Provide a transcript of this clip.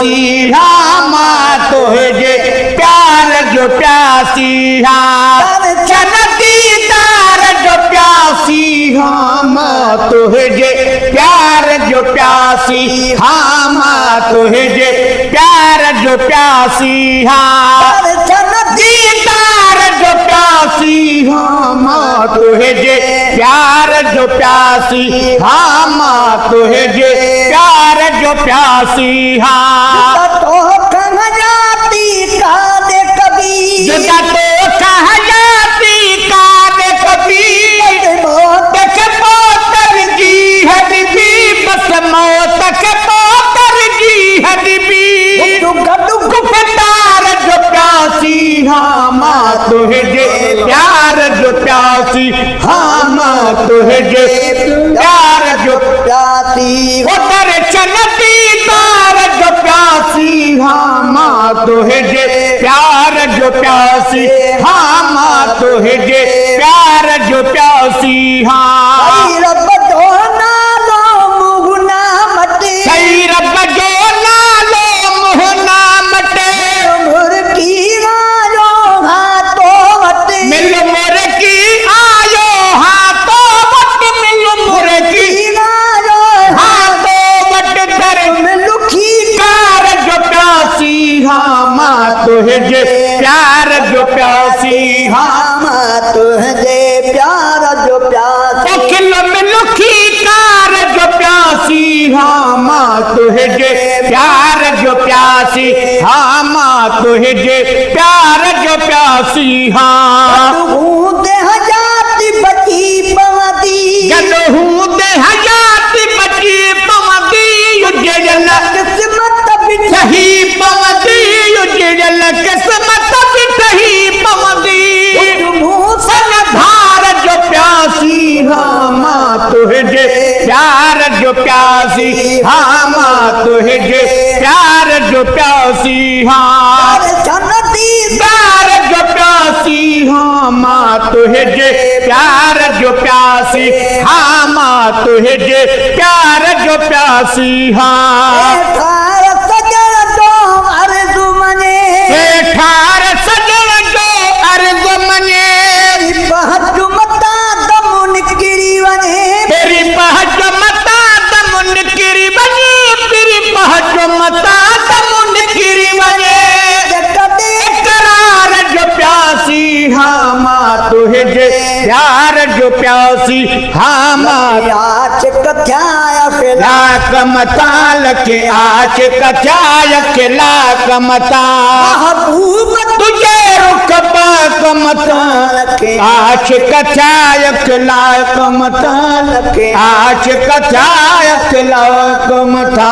प्यासी हाँ माँ तुझे प्यार जो प्यासी हाँ दीदार जो प्यासी हाँ माँ तुझे प्यार जो प्यासी हाँ माँ तुझे प्यार जो प्यासी हाँ दीदार जो प्यासी हाँ माँ तुझे प्यार जो प्यासी हाँ माँ तुझे प्यार जो प्यासी हाँ तो कहाँ जाती काने कभी जुदा तो कहाँ जाती काने कभी देख पोतर की है बीबी बस मौत के पोतर की है बीबी गुफ्तार जो प्यासी हाँ माँ तुझे प्यार जो प्यासी हाँ माँ तुझे प्यार जो प्यासी उतर चलती तार जो प्यासी हाँ माँ तुझे प्यार जो प्यासी हाँ माँ तुझे प्यार जो प्यासी हाँ रब जो नालो मुहना मटे रब जो नालो मुहना मटे मुर्गी आयो हाथों वटे मिल मुर्गी आयो हाथों वट मिल मुर्गी आयो हाथों वट कर लुखी प्यार जो प्यासी हाँ माँ तुझे प्यार जो प्यासी हाँ माँ तुझे प्यार जो प्यासी खिलो में लुखी कार जो प्यासी हाँ माँ तुझे प्यार जो प्यासी हाँ माँ तुझे प्यार जो प्यासी हाँ हूँ दे जाती बची पवती गलहू दे हजाती बची पवती युजल किस्मत सही पवती युजल किस्मत सही पवती सन धार जो प्यासी हाँ माँ तुझे प्यार जो प्यासी हाँ माँ तुझे प्यार जो प्यासी हाँ प्यार जो प्यासी हाँ माँ तुझे प्यार जो प्यासी हाँ माँ तुझे प्यार जो प्यासी हाँ ठार सजन जो अर्ज मने तेरी पहच मता दमुन किरी बने तेरी पहच मता दमुन किरी बने करार जो प्यासी हाँ माँ तुझे प्यार जो प्यासी हाँ माँ लाक मताल के आच कचाय के लाक मता तुझे रुक पाक मताल आच कचाय के लाक मताल आच कचाय के लाक मता